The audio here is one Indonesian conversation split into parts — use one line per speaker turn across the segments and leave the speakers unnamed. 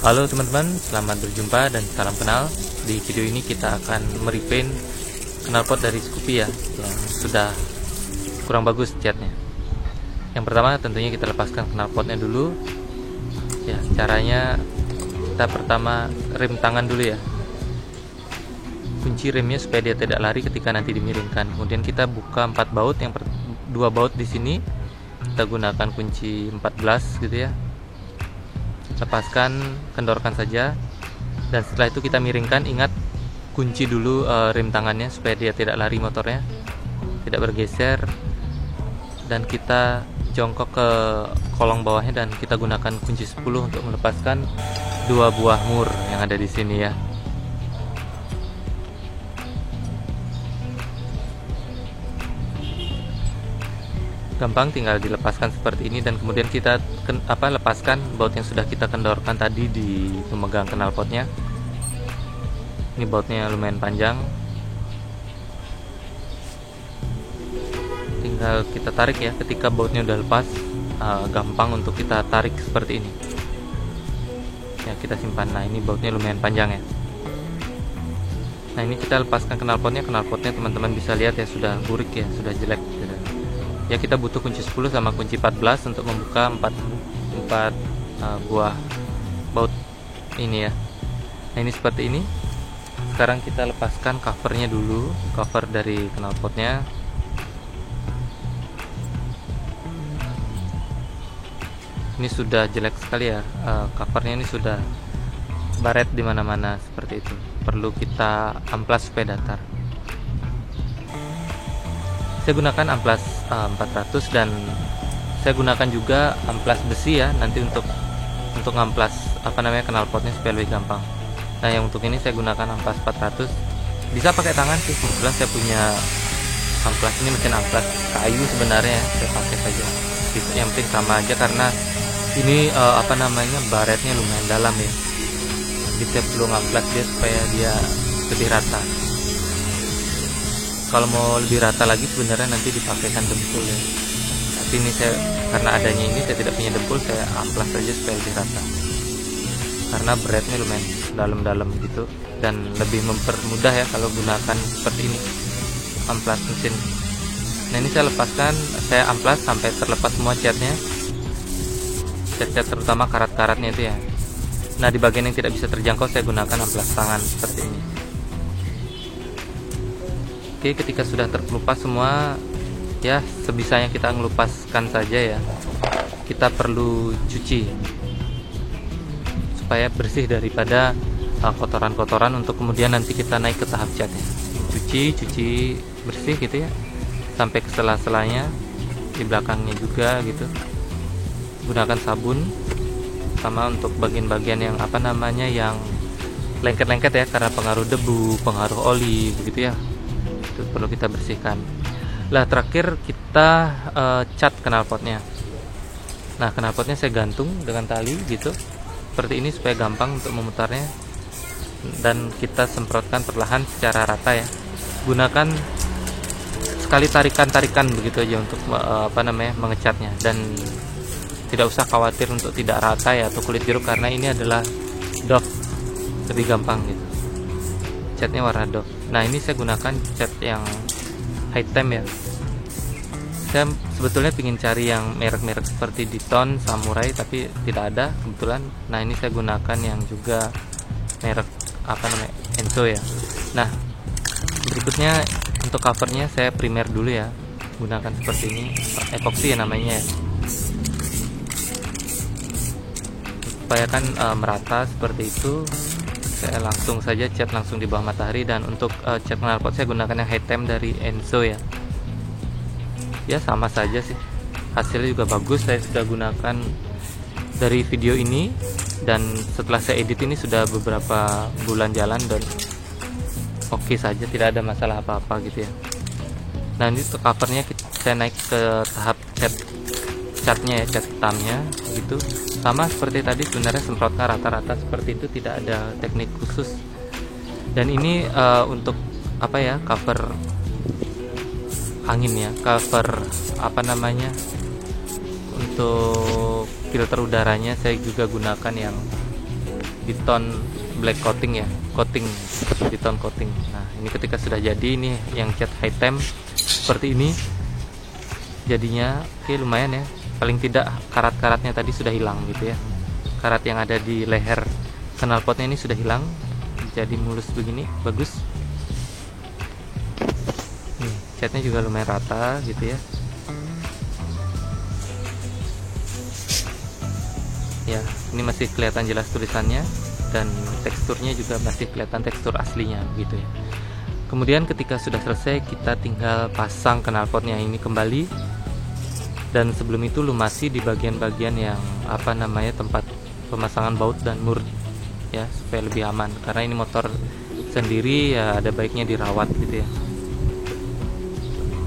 Halo teman-teman, selamat berjumpa dan salam kenal. Di video ini kita akan merepaint knalpot dari Scoopy ya, yang sudah kurang bagus catnya. Yang pertama tentunya kita lepaskan knalpotnya dulu. Ya, caranya kita pertama rem tangan dulu ya. Kunci remnya supaya dia tidak lari ketika nanti dimiringkan. Kemudian kita buka 4 baut, yang 2 baut di sini kita gunakan kunci 14 gitu ya. Lepaskan, kendorkan saja, dan setelah itu kita miringkan. Ingat, kunci dulu rem tangannya supaya dia tidak lari motornya, tidak bergeser, dan kita jongkok ke kolong bawahnya dan kita gunakan kunci 10 untuk melepaskan 2 buah mur yang ada di sini ya. Gampang, tinggal dilepaskan seperti ini, dan kemudian kita lepaskan baut yang sudah kita kendorkan tadi di pemegang knalpotnya. Ini bautnya lumayan panjang, tinggal kita tarik ya. Ketika bautnya udah lepas, gampang untuk kita tarik seperti ini ya. Kita simpan. Nah, ini bautnya lumayan panjang ya. Nah, ini kita lepaskan knalpotnya. Knalpotnya teman-teman bisa lihat ya, sudah burik ya, sudah jelek gitu. Ya, kita butuh kunci 10 sama kunci 14 untuk membuka 4 buah baut ini ya. Nah, ini seperti ini. Sekarang kita lepaskan covernya dulu, cover dari knalpotnya. Ini sudah jelek sekali ya, covernya ini sudah baret di mana-mana seperti itu. Perlu kita amplas supaya datar. Saya gunakan amplas 400, dan saya gunakan juga amplas besi ya, nanti untuk amplas knalpotnya supaya lebih gampang. Nah, yang untuk ini saya gunakan amplas 400. Bisa pakai tangan sih, kebetulan saya punya amplas ini, mesin amplas kayu sebenarnya ya, saya pakai saja. Yang penting sama aja, karena ini baretnya lumayan dalam ya. Jadi saya perlu ngamplas dia supaya dia lebih rata. Kalau mau lebih rata lagi sebenarnya nanti dipakaikan dempul ya. Tapi ini karena adanya ini saya tidak punya dempul, saya amplas saja supaya lebih rata. Karena beratnya lumayan dalam-dalam gitu, dan lebih mempermudah ya kalau gunakan seperti ini, amplas mesin. Nah, ini saya lepaskan, saya amplas sampai terlepas semua catnya. Cat-cat terutama karat-karatnya itu ya. Nah, di bagian yang tidak bisa terjangkau saya gunakan amplas tangan seperti ini. Oke, ketika sudah terkelupas semua ya, sebisanya kita ngelupaskan saja ya. Kita perlu cuci supaya bersih daripada kotoran-kotoran, untuk kemudian nanti kita naik ke tahap catnya. Cuci bersih gitu ya, sampai ke sela-selanya, di belakangnya juga gitu. Gunakan sabun, sama untuk bagian-bagian yang yang lengket-lengket ya, karena pengaruh debu, pengaruh oli begitu ya. Itu perlu kita bersihkan. Lah, terakhir kita cat knalpotnya. Nah, knalpotnya saya gantung dengan tali gitu, seperti ini supaya gampang untuk memutarnya, dan kita semprotkan perlahan secara rata ya. Gunakan sekali tarikan begitu aja untuk mengecatnya, dan tidak usah khawatir untuk tidak rata ya, atau kulit jeruk, karena ini adalah doff, lebih gampang gitu. Catnya warna doff. Nah, ini saya gunakan cat yang high temp ya. Saya sebetulnya ingin cari yang merek-merek seperti Diton, Samurai, tapi tidak ada kebetulan. Nah, ini saya gunakan yang juga merek Enso ya. Nah, berikutnya untuk covernya saya primer dulu ya, gunakan seperti ini, epoxy ya namanya ya, supaya kan merata seperti itu. Saya langsung saja cat langsung di bawah matahari, dan untuk cat knalpot saya gunakan yang high temp dari Enso ya. Ya, sama saja sih, hasilnya juga bagus. Saya sudah gunakan dari video ini, dan setelah saya edit ini sudah beberapa bulan jalan, dan oke saja, tidak ada masalah apa-apa gitu ya. Nah, ini untuk covernya saya naik ke tahap catnya ya, cat hitamnya gitu. Sama seperti tadi, sebenarnya semprotkan rata-rata seperti itu, tidak ada teknik khusus. Dan ini untuk cover angin ya, cover untuk filter udaranya saya juga gunakan yang di tone black coating ya, di tone coating. Nah ini ketika sudah jadi, ini yang cat high temp seperti ini jadinya. Oke, lumayan ya, paling tidak karat-karatnya tadi sudah hilang gitu ya. Karat yang ada di leher knalpotnya ini sudah hilang, jadi mulus begini, bagus. Nih catnya juga lumayan rata gitu ya. Ya, ini masih kelihatan jelas tulisannya, dan teksturnya juga masih kelihatan tekstur aslinya gitu ya. Kemudian ketika sudah selesai, kita tinggal pasang knalpotnya ini kembali, dan sebelum itu lumasi di bagian-bagian yang apa namanya tempat pemasangan baut dan mur ya, supaya lebih aman, karena ini motor sendiri ya, ada baiknya dirawat gitu ya.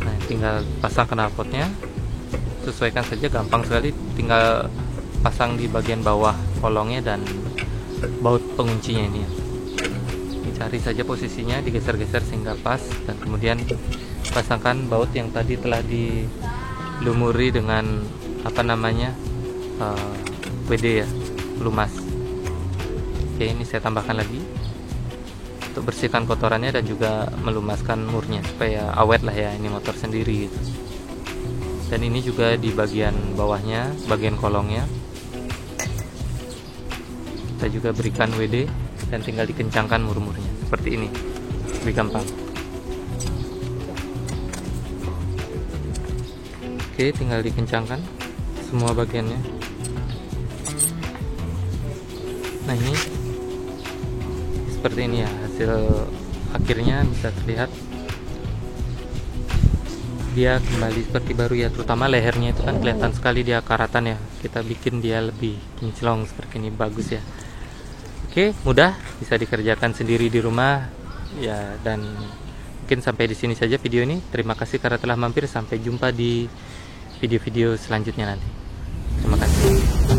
Nah tinggal pasang knalpotnya, sesuaikan saja, gampang sekali, tinggal pasang di bagian bawah kolongnya dan baut penguncinya ini ya. Cari saja posisinya, digeser-geser sehingga pas, dan kemudian pasangkan baut yang tadi telah dilumuri dengan apa namanya WD ya, pelumas. Oke, ini saya tambahkan lagi untuk bersihkan kotorannya dan juga melumaskan murnya supaya awet lah ya, ini motor sendiri gitu. Dan ini juga di bagian bawahnya, bagian kolongnya kita juga berikan WD, dan tinggal dikencangkan mur-murnya seperti ini, lebih gampang. Oke, tinggal dikencangkan semua bagiannya. Nah ini seperti ini ya, hasil akhirnya bisa terlihat dia kembali seperti baru ya, terutama lehernya itu kan kelihatan sekali dia karatan ya, kita bikin dia lebih kinclong seperti ini, bagus ya. Oke, mudah, bisa dikerjakan sendiri di rumah ya. Dan mungkin sampai di sini saja video ini. Terima kasih karena telah mampir, sampai jumpa di video-video selanjutnya nanti. Terima kasih.